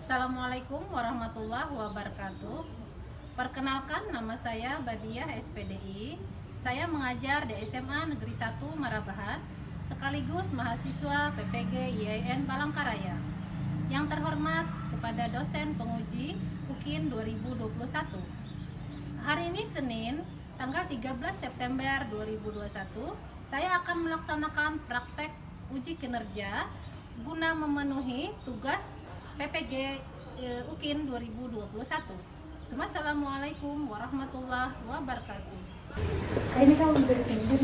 Assalamualaikum warahmatullahi wabarakatuh. Perkenalkan, nama saya Badiah SPDI. Saya mengajar di SMA Negeri 1 Marabahan, sekaligus mahasiswa PPG IAIN Palangkaraya. Yang terhormat kepada dosen penguji UKIN 2021. Hari ini Senin, tanggal 13 September 2021, saya akan melaksanakan praktek uji kinerja guna memenuhi tugas PPG UKIN 2021. Assalamualaikum warahmatullahi wabarakatuh. Ini kamu berpindah.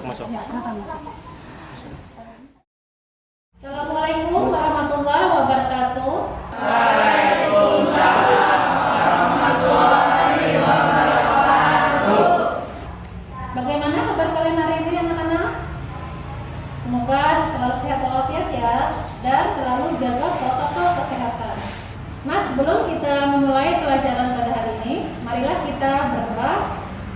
Masuk. Assalamualaikum warahmatullahi wabarakatuh. Bagaimana kabar kalian hari ini anak-anak? Semoga selalu sehat walafiat ya, dan selalu jaga protokol kesehatan. Nah, sebelum kita memulai pelajaran pada hari ini, marilah kita berdoa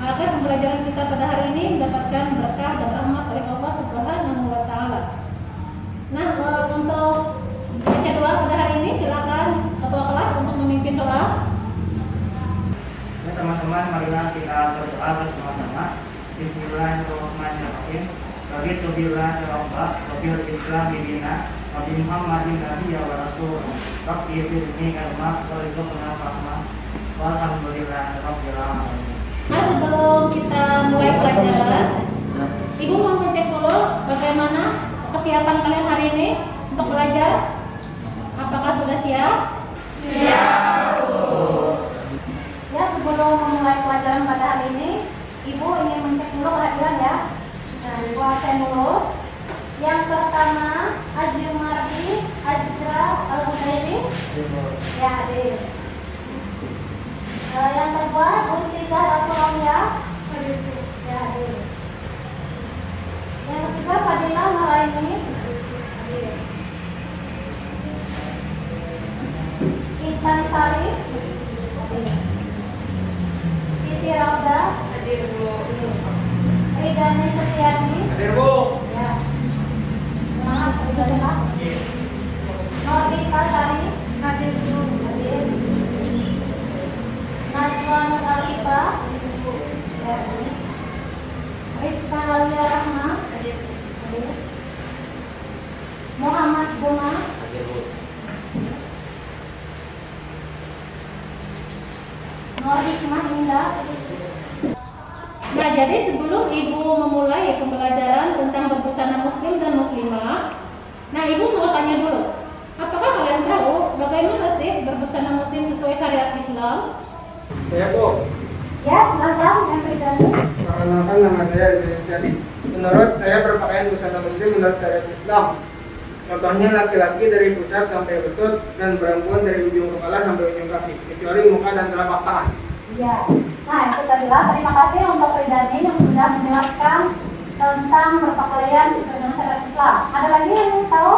agar pembelajaran kita pada hari ini mendapatkan berkah dan rahmat dari Allah Subhanahu wa Ta'ala. Nah, untuk baca doa pada hari ini, silakan ketua kelas untuk memimpin doa. Ya teman-teman, marilah kita berdoa bersama-sama. Bismillahirrahmanirrahim. Raditu billahi rabba wa bil Islam dina wa bi Muhammadin nabiyya wa rasul. Rabbi firni karma wa rizqna rahmah. Walhamdulillahi rabbil alamin. Nah, sebelum kita mulai pelajaran, Ibu mau ngecek dulu bagaimana kesiapan kalian hari ini untuk belajar. Apakah sudah siap? Siap. Ya, sebelum memulai pelajaran pada hari ini, Ibu ingin mencek dulu kehadiran ya. Nah, Ibu absen dulu. Yang pertama, Ajumardi Ajra Al-Hudairi. Ya, hadir. Yang kedua, Ustazah Rasulullah. Ya, hadir. Yang ketiga, Fadila Nuraini. Hadir. Intan Sari. Hadir. Siti Rauda. Hadir, Bu. Ridani Setiani. Hadir, Bu. Ya. Semangat, Ridani. Nordika Sari. Hadir, Bu. Hadir. Najwa Nur Alifah. Ya. Rizka Walia Rahma. Hadir. Muhammad Buma. Hadir, Bu. Nur Hikmah Indah. Nah, jadi sebelum Ibu memulai pembelajaran tentang berbusana muslim dan muslimah, nah Ibu mau tanya dulu, apakah kalian tahu bagaimana sih berbusana muslim sesuai syariat Islam? Saya Bu, Ya, silakan yang Ridani. perkenalkan nama saya Idris Jadi. Menurut saya berpakaian busana muslim menurut syariat Islam. Contohnya laki-laki dari pusat sampai lutut dan perempuan dari ujung kepala sampai ujung kaki, kecuali muka dan telapak tangan. Iya. Nah, itu tadilah. Terima kasih untuk Ridani yang sudah menjelaskan tentang berpakaian sesuai dengan syariat Islam. Ada lagi yang ingin tahu?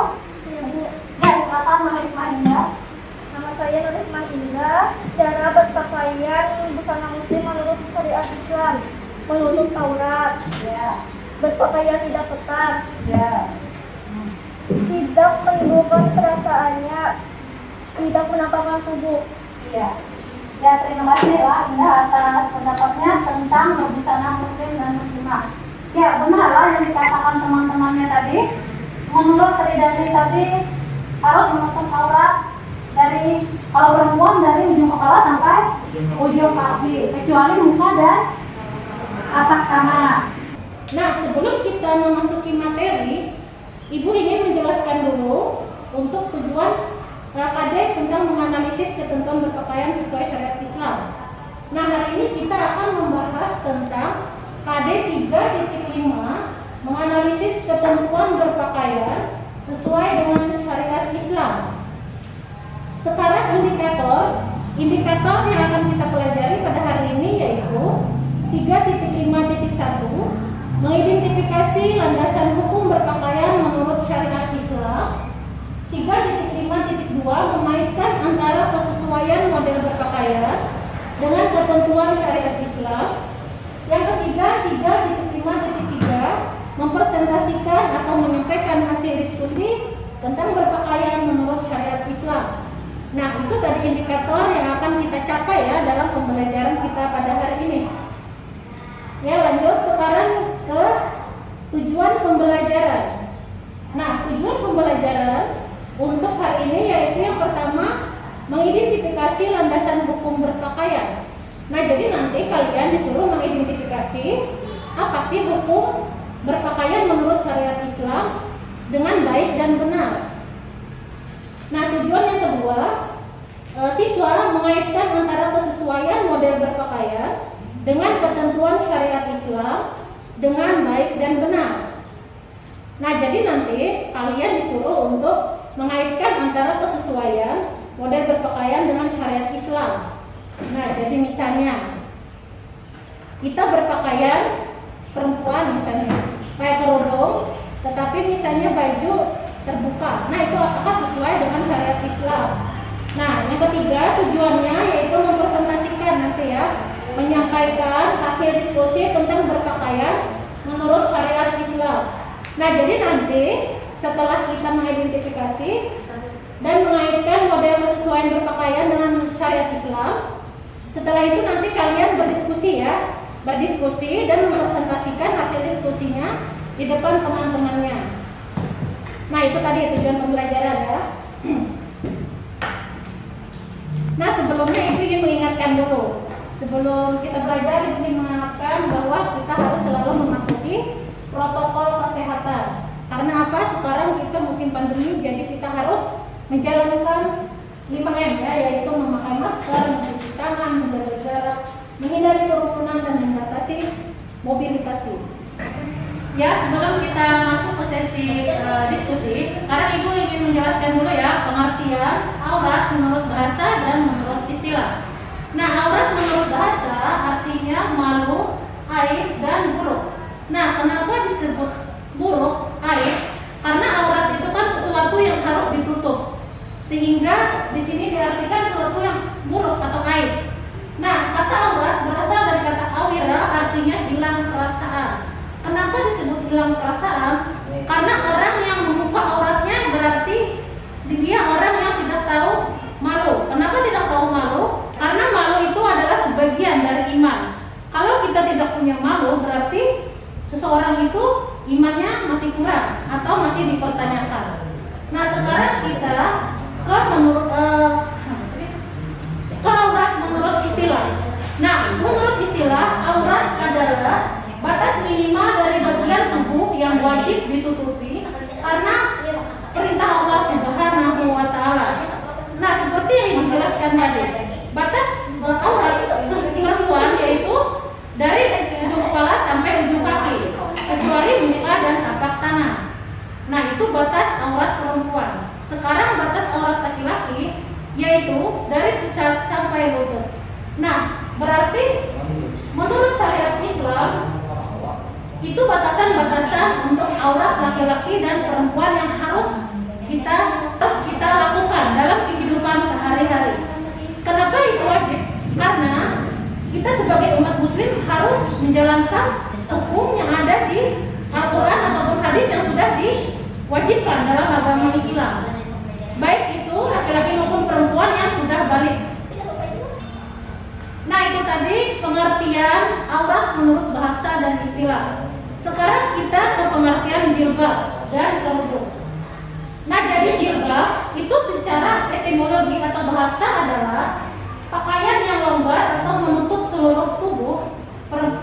Ya, silakan Nur Hikmah Indah. Nama saya Nur Hikmah Indah. Cara berpakaian busana muslim menurut syariat Islam: menutup aurat, Ya. berpakaian tidak ketat, Ya. tidak menimbulkan perasaannya, tidak menampakkan tubuh. Iya. Ya, terima kasih lah Indah atas pendapatnya tentang berbusana muslim dan muslimah. Ya, benar lah yang dikatakan teman-temannya tadi. Menurut Ridani tadi harus menutup aurat dari, kalau perempuan dari ujung kepala sampai ujung kaki, kecuali muka dan tapak tangan. Nah, sebelum kita memasuki materi, Ibu ingin menjelaskan dulu untuk tujuan KD tentang menganalisis ketentuan berpakaian sesuai syariat Islam. Nah, hari ini kita akan membahas tentang KD 3.5 menganalisis ketentuan berpakaian sesuai dengan syariat Islam. Sekarang indikator yang akan kita pelajari pada hari ini yaitu 3.5.1 mengidentifikasi landasan hukum berpakaian menurut syariat Islam. 3.5.2 mengaitkan antara kesesuaian model ketentuan syariat Islam. Yang ketiga, 3.5.3 mempresentasikan atau menyampaikan hasil diskusi tentang berpakaian menurut syariat Islam. Nah, itu tadi indikator yang akan kita capai ya dalam pembelajaran kita pada hari ini. Ya, lanjut sekarang ke tujuan pembelajaran. Nah, tujuan pembelajaran untuk hari ini yaitu yang pertama, mengidentifikasi landasan hukum berpakaian. Nah, jadi nanti kalian disuruh mengidentifikasi apa sih hukum berpakaian menurut syariat Islam dengan baik dan benar. Nah, tujuan yang kedua, siswa mengaitkan antara kesesuaian model berpakaian dengan ketentuan syariat Islam dengan baik dan benar. Nah, jadi nanti kalian disuruh untuk mengaitkan antara kesesuaian model berpakaian dengan syariat Islam. Nah, jadi misalnya kita berpakaian perempuan misalnya pakai kerudung, tetapi misalnya baju terbuka. Nah, itu apakah sesuai dengan syariat Islam? Nah, yang ketiga tujuannya yaitu mempresentasikan nanti ya, menyampaikan hasil diskusi tentang berpakaian menurut syariat Islam. Nah, jadi nanti setelah kita mengidentifikasi dan mengaitkan model kesesuaian berpakaian dengan syariat Islam, setelah itu nanti kalian berdiskusi ya, berdiskusi dan mempresentasikan hasil diskusinya di depan teman-temannya. Nah, itu tadi tujuan pembelajaran ya. Nah, sebelumnya Ibu ingin mengingatkan dulu. Sebelum kita belajar, Ibu ingin mengingatkan bahwa kita harus selalu mematuhi protokol kesehatan. Karena apa? Sekarang kita musim pandemi, jadi kita harus menjalankan 5M ya, yaitu memakai masker, mencuci tangan, menjaga jarak, menghindari kerumunan dan membatasi mobilitas. Ya, sebelum kita masuk ke sesi diskusi, sekarang Ibu ingin menjelaskan dulu ya pengertian aurat menurut bahasa dan menurut istilah. Nah, aurat menurut bahasa artinya malu, aib, dan buruk. Nah, kenapa disebut buruk, aib? Karena aurat itu kan sesuatu yang harus ditutup, sehingga di sini diartikan sesuatu yang buruk atau aib. Nah, kata aurat berasal dari kata awira, artinya hilang perasaan. Kenapa disebut hilang perasaan? Karena orang yang membuka auratnya berarti dia orang yang tidak tahu malu. Kenapa tidak tahu malu? Karena malu itu adalah sebagian dari iman. Kalau kita tidak punya malu, berarti seseorang itu imannya masih kurang atau masih dipertanyakan. Nah, sekarang kita ke aurat menurut istilah. Nah, menurut istilah, aurat adalah batas minimal dari bagian tubuh yang wajib ditutupi karena perintah Allah Subhanahu wa Ta'ala. Nah, seperti yang dijelaskan tadi, batas aurat perempuan yaitu dari ujung kepala sampai ujung kaki, kecuali muka dan tapak tangan. Nah, itu batas aurat perempuan. Sekarang batas aurat laki-laki yaitu dari pusat sampai lutut. Nah, berarti menurut syariat Islam itu batasan-batasan untuk aurat laki-laki dan perempuan yang harus kita lakukan dalam kehidupan sehari-hari. Kenapa itu wajib? Karena kita sebagai umat muslim harus menjalankan hukum yang ada di Al-Quran ataupun hadis yang sudah diwajibkan dalam agama Islam, baik itu laki-laki maupun perempuan yang sudah balik. Nah, itu tadi pengertian aurat menurut bahasa dan istilah. Sekarang kita ke pengertian jilbab dan kerudung. Nah, jadi jilbab itu secara etimologi atau bahasa adalah pakaian yang longgar atau menutup seluruh tubuh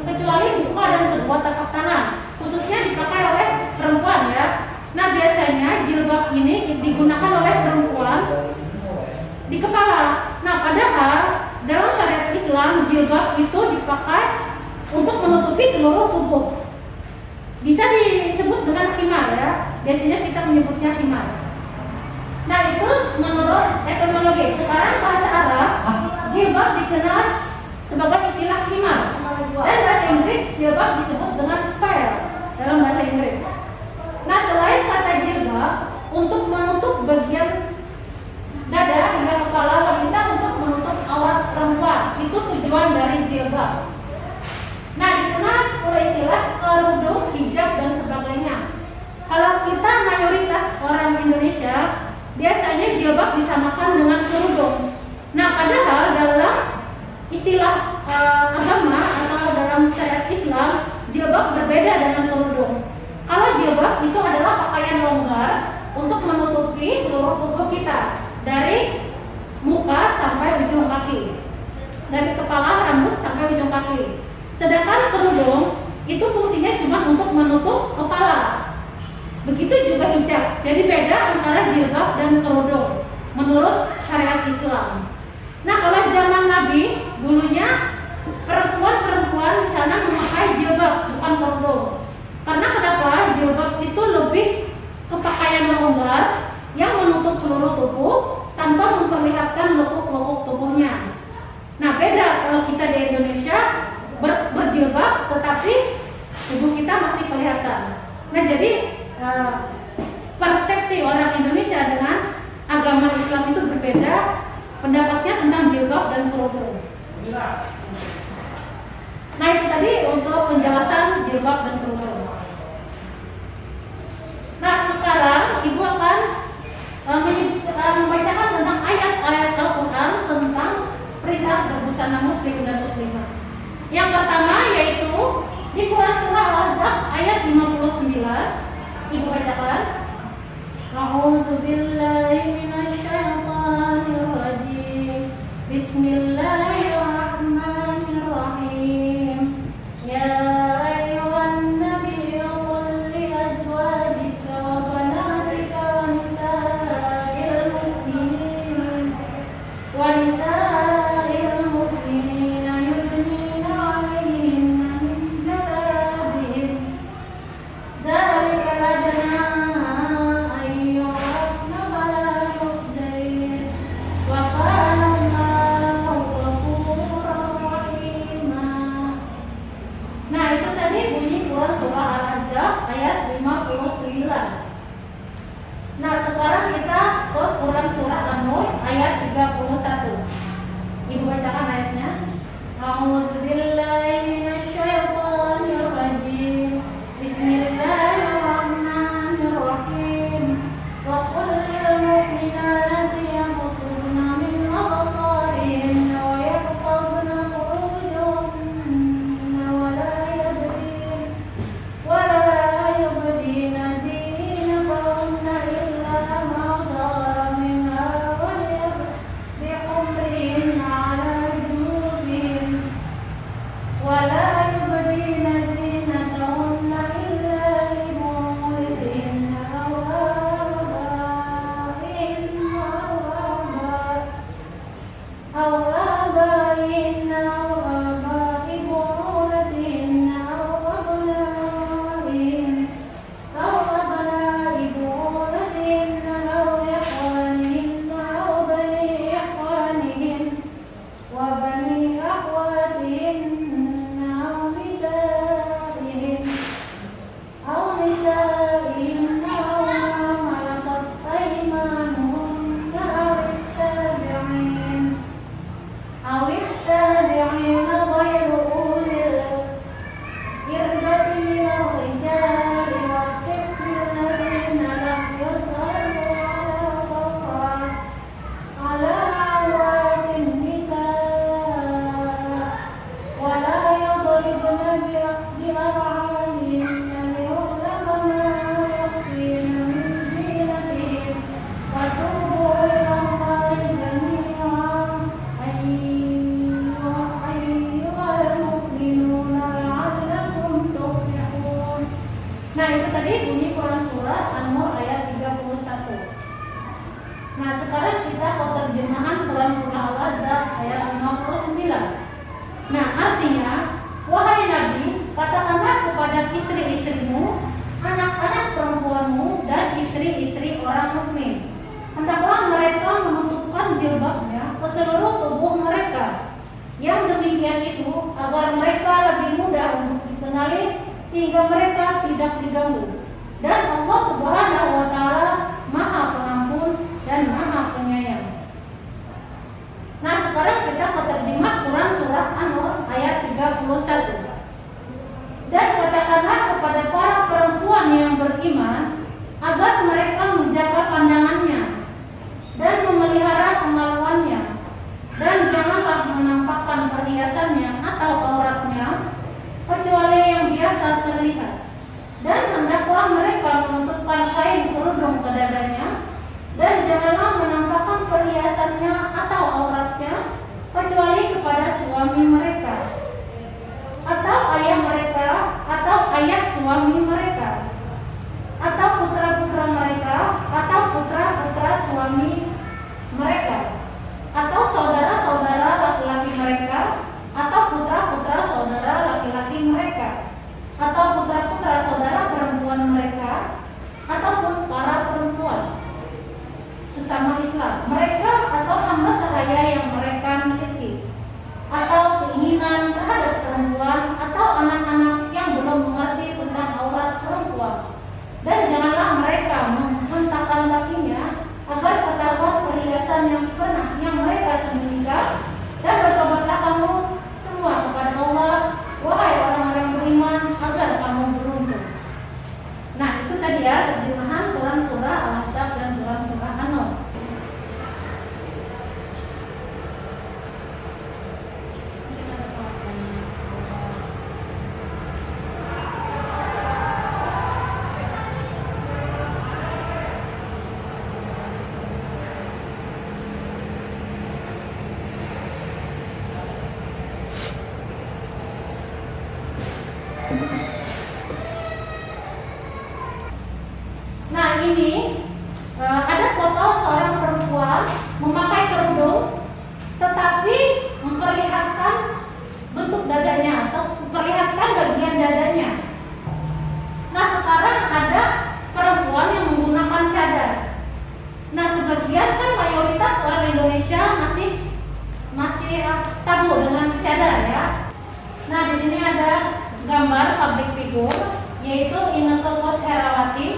kecuali muka dan kedua tapak tangan, khususnya dipakai oleh perempuan ya. Nah, biasanya jilbab ini digunakan oleh perempuan di kepala. Nah, padahal dalam syariat Islam jilbab itu dipakai untuk menutupi seluruh tubuh. Bisa disebut dengan khimar ya. Biasanya kita menyebutnya khimar. Nah, itu menurut etimologi. Sekarang bahasa Arab, jilbab dikenal sebagai istilah khimar. Dan bahasa Inggris jilbab disebut dengan veil dalam bahasa Inggris. Nah, selain kata jilbab untuk menutup bagian dada hingga kepala wanita untuk menutup aurat perempuan, itu tujuan dari jilbab disamakan dengan kerudung. Nah, padahal dalam istilah agama atau dalam syariat Islam, jilbab berbeda dengan kerudung. Kalau jilbab itu adalah pakaian longgar untuk menutupi seluruh tubuh kita dari muka sampai ujung kaki, dari kepala, rambut sampai ujung kaki. Sedangkan kerudung itu fungsinya cuma untuk menutup kepala. Begitu juga hijab. Jadi beda antara jilbab dan kerudung menurut syariat Islam. Nah, kalau zaman Nabi dulunya perempuan di sana memakai jilbab bukan kerudung. Karena kenapa? Jilbab itu lebih ke pakaian longgar yang menutup seluruh tubuh tanpa memperlihatkan lekuk-lekuk tubuhnya. Nah, beda kalau kita di Indonesia berjilbab tetapi tubuh kita masih kelihatan. Nah, jadi persepsi orang Indonesia dengan agama Islam itu berbeda pendapatnya tentang jilbab dan kerudung. Nah, itu tadi untuk penjelasan jilbab dan kerudung. Nah, sekarang Ibu akan membacakan tentang ayat-ayat Al-Quran tentang perintah berbusana muslim dan muslimah. Yang pertama yaitu di Quran surah Al-Ahzab ayat 59. Ibu bacakan. A'udzu billahi minasy syaithanir rajim. Bismillahirrahmanirrahim. Ya ayyuhan nabiyyu qul li azwajika wa banatika wa nisa'il mu'minina yudnina 'alayhinna min jalabihin. Dzalika adna an yu'rafna fala yu'zain. Wa qala Allahu ghafurur rahima. Nah, itu tadi bunyi Quran surah Al-Ahzab ayat 59. Nah, sekarang kita ke Quran surah An-Nur ayat 31. Ibu bacakan ayatnya. A'udzu billahi minasy syaithanir rajim. Bismillahirrahmanirrahim. Wa qul lil mu'minati yaghuddna min absarihinna wa yahfazna furujahunna wa la yubdina zinatahunna illa ma dhahara minha wa liyadhbihunna 'ala junubihin wa la yubdina zinatahunna illa libu'ulatihinna aw آبائهن أو آباء بعولتهن أو أبنائهن أو أبناء بعولتهن أو إخوانهن أو بني إخوانهن وبني أخواتهن أو نسائهن أو ما ملكت أيمانهن أو التابعين غير أولي الإربة من الرجال والطفل الذين لم يظهروا على عورات النساء ولا يضربن بأرجلهن ليعلم ما يخفين من زينتهن وتوبوا إلى الله جميعا أيها المؤمنون لعلكم تفلحون. Nah, itu tadi bunyi Quran surah An-Nur ayat 31. Nah, sekarang kita ke terjemahan Quran surah Al-Ahzab ayat 59. Nah, artinya, wahai Nabi, katakanlah kepada istri-istrimu, anak-anak perempuanmu dan istri-istri orang mukmin, hendaklah mereka menutupkan jilbabnya ke seluruh tubuh mereka. Yang demikian itu agar mereka lebih mudah untuk dikenali sehingga mereka tidak diganggu. Dan Allah Subhanahu wa Ta'ala Maha Pengampun dan Maha Penyayang. Nah, sekarang kita ke terjemah Quran surah An-Nur ayat 31. Dan katakanlah kepada para perempuan yang beriman agar mereka menjaga pandangannya dan perhiasannya atau auratnya kecuali yang biasa terlihat, dan hendaklah mereka menutupkan kain kerudung ke dadanya, dan janganlah menampakkan perhiasannya atau auratnya kecuali kepada suami mereka atau ayah mereka atau ayah suami mereka atau putra-putra mereka atau putra-putra suami mereka atau saudara-saudara laki-laki mereka atau putra-putra saudara laki-laki mereka atau putra-putra saudara perempuan mereka ataupun para perempuan sesama Islam mereka atau hamba sahaya yang mereka miliki atau keinginan terhadap perempuan atau anak-anak yang belum mengerti tentang aurat perempuan, dan janganlah mereka menghentakkan kakinya agar ketahuan perhiasan yang mereka sembunyikan, dan bertobatlah kamu semua kepada Allah, wahai orang-orang beriman, agar kamu beruntung. Nah, itu tadi ya terjemahan Quran surah Al-Ahzab dan Quran surah An-Nur. Nah, ini ada foto seorang perempuan memakai kerudung tetapi memperlihatkan bentuk dadanya atau memperlihatkan bagian dadanya. Nah, sekarang ada perempuan yang menggunakan cadar. Nah, sebagian kan mayoritas orang Indonesia masih tabu dengan cadar ya. Nah, di sini ada gambar public figure yaitu Inneke Koesherawati,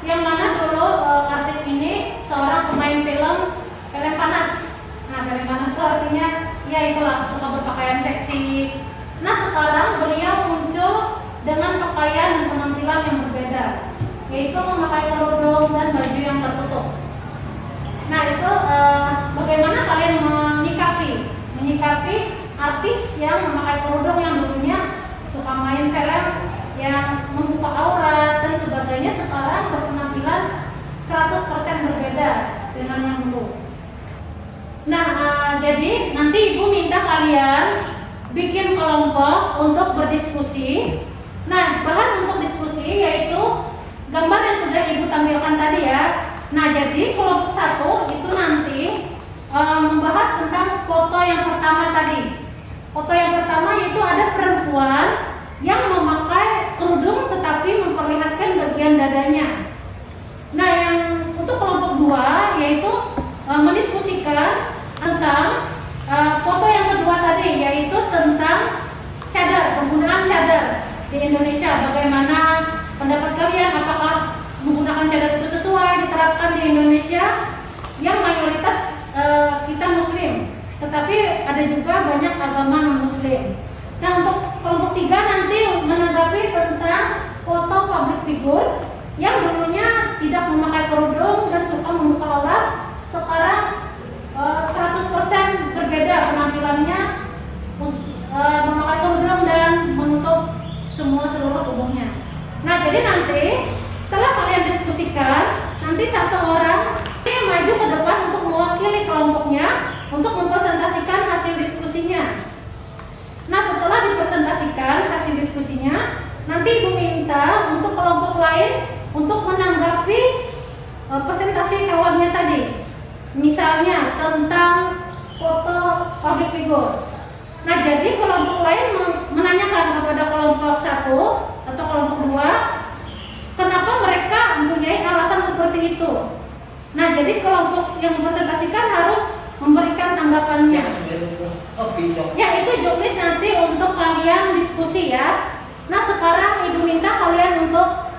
yang mana dulu artis ini seorang pemain film panas. Nah, film panas itu artinya ya itulah suka berpakaian seksi. Nah, sekarang beliau muncul dengan pakaian dan penampilan yang berbeda, yaitu memakai kerudung dan baju yang tertutup. Nah, itu bagaimana kalian menyikapi artis yang memakai kerudung yang dulunya suka main film yang membuka aurat dan sebagainya, sekarang berpenampilan 100% berbeda dengan yang dulu. Nah, jadi nanti ibu minta kalian bikin kelompok untuk berdiskusi. Nah, bahan untuk diskusi yaitu gambar yang sudah ibu tampilkan tadi ya. Nah, jadi kelompok 1 itu nanti membahas tentang foto yang pertama tadi. Foto yang pertama yaitu ada perempuan yang memakai kerudung tetapi memperlihatkan bagian dadanya. Nah, yang untuk kelompok 2 yaitu mendiskusikan tentang foto yang kedua tadi, yaitu tentang cadar, penggunaan cadar di Indonesia. Bagaimana pendapat kalian, apakah menggunakan cadar itu sesuai diterapkan di Indonesia yang mayoritas kita muslim, tetapi ada juga banyak agama non-muslim. Nah, untuk kelompok 3 nanti menanggapi tentang foto public figure yang dulunya tidak memakai kerudung dan suka membuka aurat, sekarang 100% berbeda penampilannya, memakai kerudung dan menutup semua seluruh tubuhnya. Nah, jadi nanti setelah kalian diskusikan, nanti satu orang yang maju ke depan untuk mewakili kelompoknya untuk mempresentasikan hasil diskusinya. Nah, setelah dipresentasikan hasil diskusinya, nanti ibu minta untuk kelompok lain untuk menanggapi presentasi kawannya tadi. Misalnya tentang foto public figure. Nah, jadi kelompok lain menanyakan kepada kelompok 1 atau kelompok 2, kenapa mereka mempunyai alasan seperti itu. Nah, jadi kelompok yang mempresentasikan harus memberikan tanggapannya. Ya, itu jobdesk nanti untuk kalian diskusi ya. Nah, sekarang ibu minta kalian untuk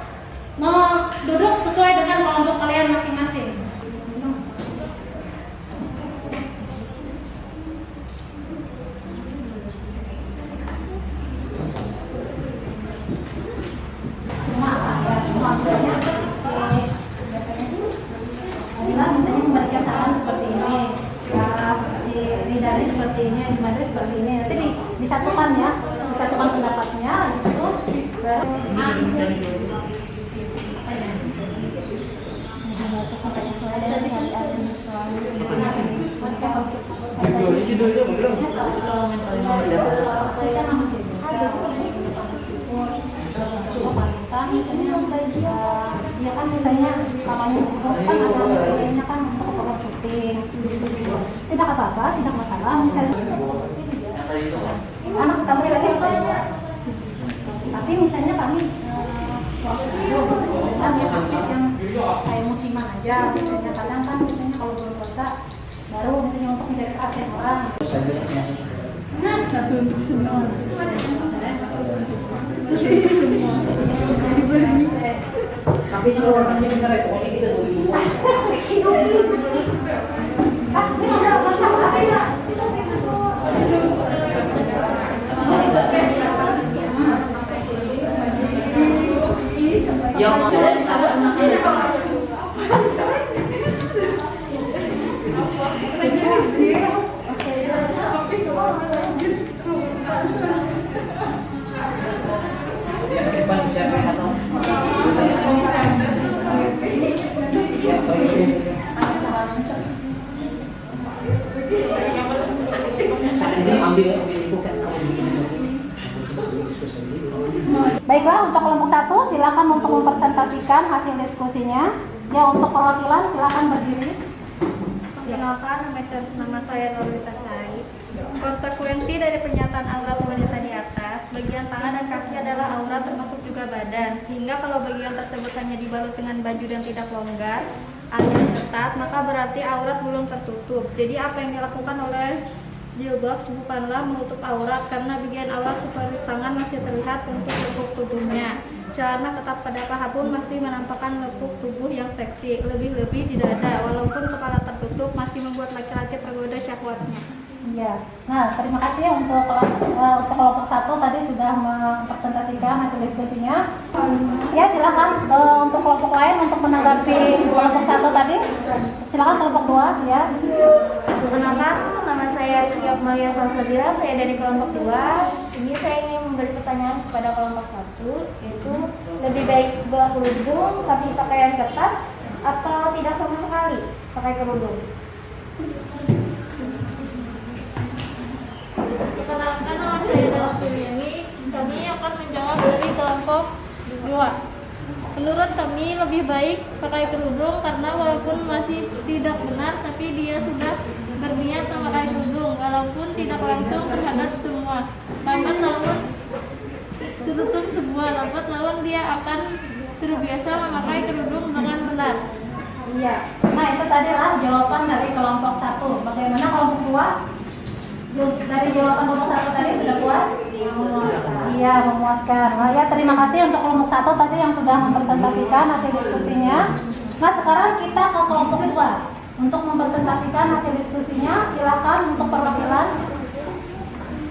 duduk sesuai dengan kelompok kalian masing-masing. Misalnya memberikan saran seperti ini. si Ridani seperti ini, si Madri seperti ini. Nanti disatukan ya, disatukan pendapatnya. Itu baru. Iya kan misalnya kamarnya kan ada misalnya kan untuk keperluan syuting. Tidak apa-apa, tidak masalah. Misalnya anak kamu lagi misalnya, tapi misalnya kami misalnya artis yang kayak musiman aja, misalnya kadang kan misalnya kalau belum puasa baru misalnya untuk menjadi perhatian orang. Nah, satu untuk semua. Tapi kalau orangnya benar itu oleh kita dulu. Ini masalah ya. Yang Baiklah, untuk kelompok 1 silakan untuk mempresentasikan hasil diskusinya. Ya, untuk perwakilan silakan berdiri. Perkenalkan, nama saya Nurlita Said. Konsekuensi dari pernyataan aurat wanita di atas, bagian tangan dan kaki adalah aurat termasuk juga badan. Sehingga kalau bagian tersebut hanya dibalut dengan baju dan tidak longgar alias ketat, maka berarti aurat belum tertutup. Jadi apa yang dilakukan oleh jilbab bukanlah menutup aurat, karena bagian aurat seperti tangan masih terlihat untuk lekuk tubuhnya. Celana ketat pada paha pun masih menampakkan lekuk tubuh yang seksi, lebih-lebih di dada, walaupun kepala tertutup masih membuat laki-laki tergoda syahwatnya. Ya, nah terima kasih untuk untuk kelompok 1 tadi sudah mempresentasikan hasil diskusinya. Ya silakan untuk kelompok lain untuk menanggapi kelompok 1 tadi. Silakan kelompok 2 ya. Perkenalkan, nama saya Rizky Amalia Salsabila, saya dari kelompok 2. Ini saya ingin memberi pertanyaan kepada kelompok 1, yaitu lebih baik berkerudung tapi pakaian ketat atau tidak sama sekali pakai kerudung? Perkenalkan, nama saya Dela Filiani. Kami akan menjawab dari kelompok 2. Menurut kami lebih baik pakai kerudung karena walaupun masih tidak benar, tapi dia sudah berniat memakai kerudung, walaupun tidak langsung terhadap semua. Lambat laun tertutup semua, lambat laun dia akan terbiasa memakai kerudung dengan benar. Iya. Nah itu tadilah jawaban dari kelompok 1. Bagaimana kelompok 2? Dari jawaban kelompok 1 tadi sudah puas? Iya, memuaskan. Nah, ya terima kasih untuk kelompok 1 tadi yang sudah mempresentasikan hasil diskusinya. Nah sekarang kita ke kelompok 2 untuk mempresentasikan hasil diskusinya. Silakan untuk perwakilan.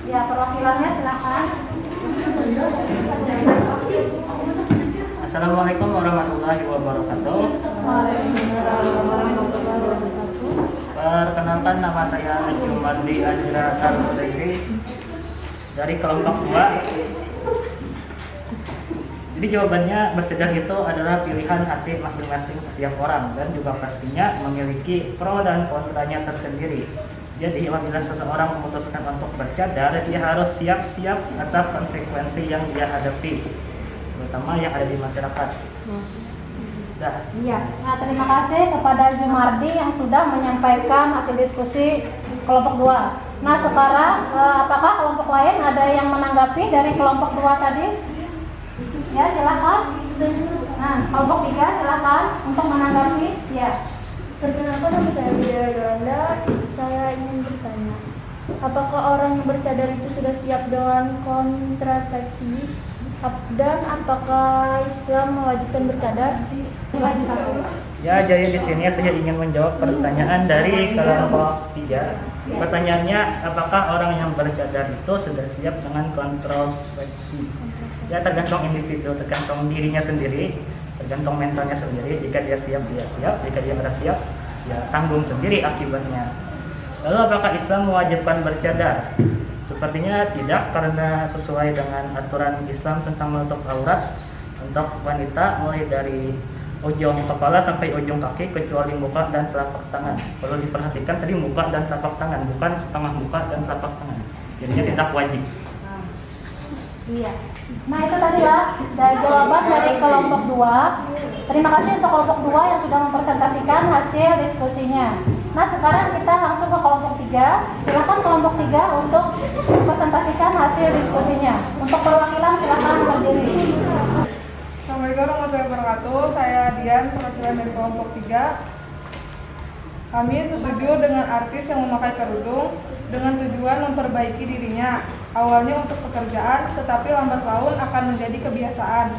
Ya perwakilannya silakan. Assalamualaikum warahmatullahi wabarakatuh. Perkenalkan, nama saya Jumardi Ajra Al-Hudairi dari kelompok 2. Jadi jawabannya bercadar itu adalah pilihan hati masing-masing setiap orang dan juga pastinya memiliki pro dan kontranya tersendiri. Jadi apabila seseorang memutuskan untuk bercadar, dia harus siap-siap atas konsekuensi yang dia hadapi, terutama yang ada di masyarakat. Iya. Nah terima kasih kepada Jumardi yang sudah menyampaikan hasil diskusi kelompok 2. Nah sekarang apakah kelompok lain ada yang menanggapi dari kelompok 2 tadi? Ya silakan. Nah kelompok 3 silakan untuk menanggapi. Ya. Perkenalkan, nama saya Widya Yolanda. Saya ingin bertanya, apakah orang yang bercadar itu sudah siap dengan kontrasepsi? Dan apakah Islam mewajibkan bercadar? Ya, jadi di sini saya ingin menjawab pertanyaan dari kelompok 3. Pertanyaannya, apakah orang yang bercadar itu sudah siap dengan kontrasepsi? Ya, tergantung individu, tergantung dirinya sendiri, tergantung mentalnya sendiri. Jika dia siap, dia siap. Jika dia tidak siap, ya tanggung sendiri akibatnya. Lalu apakah Islam mewajibkan bercadar? Sepertinya tidak, karena sesuai dengan aturan Islam tentang menutup aurat untuk wanita mulai dari ujung kepala sampai ujung kaki kecuali muka dan telapak tangan. Perlu diperhatikan tadi muka dan telapak tangan, bukan setengah muka dan telapak tangan. Jadinya tidak wajib. Iya. Nah itu tadi ya dari jawaban dari kelompok 2. Terima kasih untuk kelompok 2 yang sudah mempresentasikan hasil diskusinya. Nah sekarang kita langsung ke kelompok 3. Silakan kelompok 3 untuk mempresentasikan hasil diskusinya. Untuk perwakilan silakan berdiri. Assalamualaikum warahmatullahi wabarakatuh. Saya Dian, perwakilan dari kelompok 3. Kami setuju dengan artis yang memakai kerudung dengan tujuan memperbaiki dirinya. Awalnya untuk pekerjaan, tetapi lambat laun akan menjadi kebiasaan.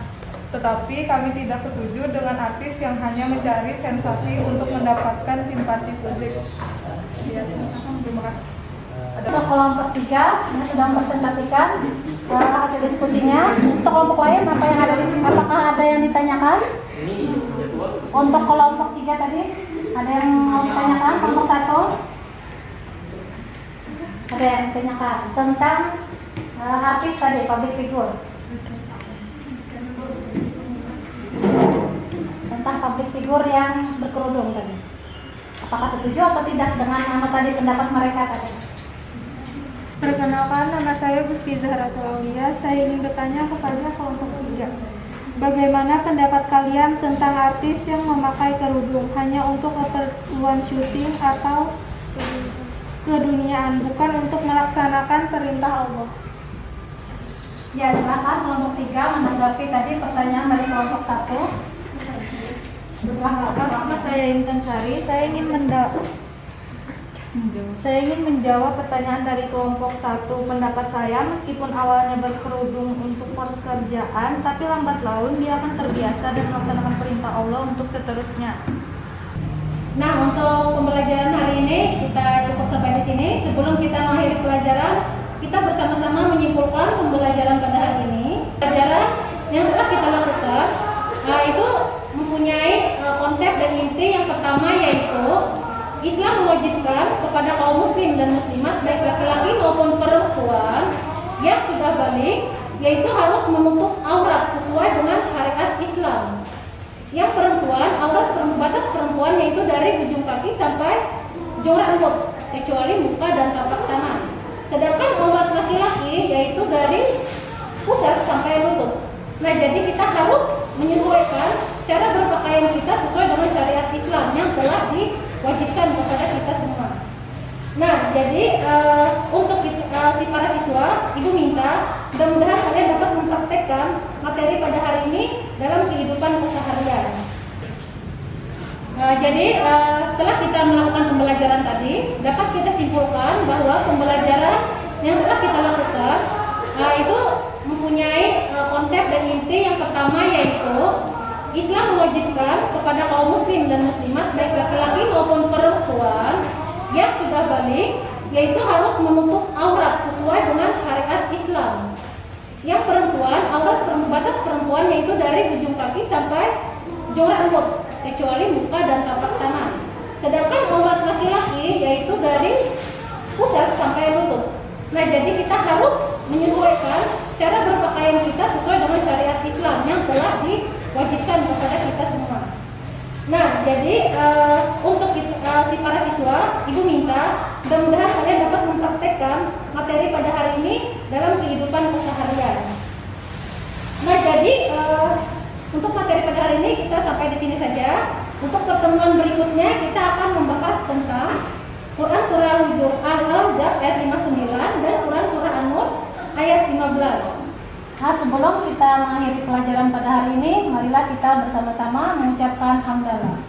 Tetapi kami tidak setuju dengan artis yang hanya mencari sensasi untuk mendapatkan simpati publik. Terima kasih. Untuk kelompok 3 yang sudah mempresentasikan hasil diskusinya. Untuk kelompok lain apakah ada yang ditanyakan? Untuk kelompok 3 tadi ada yang mau ditanyakan? Kelompok 1 ada yang ditanyakan tentang artis tadi, public figure. Tentang public figure yang berkerudung tadi. Apakah setuju atau tidak dengan tadi pendapat mereka tadi? Perkenalkan, nama saya Gusti Zahratul Aulia. Saya ingin bertanya kepada kelompok 3. Bagaimana pendapat kalian tentang artis yang memakai kerudung hanya untuk keperluan syuting atau keduniaan, bukan untuk melaksanakan perintah Allah? Ya, silakan kelompok 3 menanggapi tadi pertanyaan dari kelompok 1. Nama saya Intan Sari. Saya ingin menjawab pertanyaan dari kelompok 1. Pendapat saya, meskipun awalnya berkerudung untuk pekerjaan, tapi lambat laun dia akan terbiasa dan melaksanakan perintah Allah untuk seterusnya. Nah, untuk pembelajaran hari ini kita cukup sampai di sini. Sebelum kita mengakhiri pelajaran, kita bersama-sama menyimpulkan pembelajaran pada hari ini. Pelajaran yang telah kita lakukan itu mempunyai konsep dan inti yang pertama, yaitu Islam mewajibkan kepada kaum muslim dan muslimat, baik laki-laki maupun perempuan yang sudah balik, yaitu harus menutup aurat sesuai dengan syariat Islam. Yang perempuan, aurat batas perempuan yaitu dari ujung kaki sampai ujung rambut, kecuali muka dan telapak tangan. Sedangkan aurat laki-laki yaitu dari pusat sampai lutut. Nah, jadi kita harus menyesuaikan cara berpakaian kita sesuai dengan syariat Islam yang telah diwajibkan kepada kita semua. Nah, jadi untuk si para siswa, Ibu minta mudah-mudahan kalian dapat mempraktekkan materi pada hari ini dalam kehidupan keseharian. Jadi setelah kita melakukan pembelajaran tadi, dapat kita simpulkan bahwa pembelajaran yang telah kita lakukan itu mempunyai konsep dan inti yang pertama, yaitu Islam mewajibkan kepada kaum muslim dan muslimat, baik laki-laki maupun perempuan yang sudah balik, yaitu harus menutup aurat sesuai dengan syariat Islam. Yang perempuan, aurat batas perempuan yaitu dari ujung kaki sampai ujung rambut, kecuali muka dan telapak tangan. Sedangkan aurat laki-laki yaitu dari pusat sampai lutut. Nah, jadi kita harus menyesuaikan cara berpakaian kita sesuai dengan syariat Islam yang telah diwajibkan kepada kita semua. Nah, jadi untuk si para siswa, Ibu minta mudah-mudahan kalian dapat mempraktekkan materi pada hari ini dalam kehidupan keseharian. Nah, jadi untuk materi pada hari ini kita sampai di sini saja. Untuk pertemuan berikutnya kita akan membahas tentang Quran Surah Al-Ahzab ayat 59 dan Quran Surah An-Nur ayat 15. Nah, sebelum kita mengakhiri pelajaran pada hari ini, marilah kita bersama-sama mengucapkan hamdalah.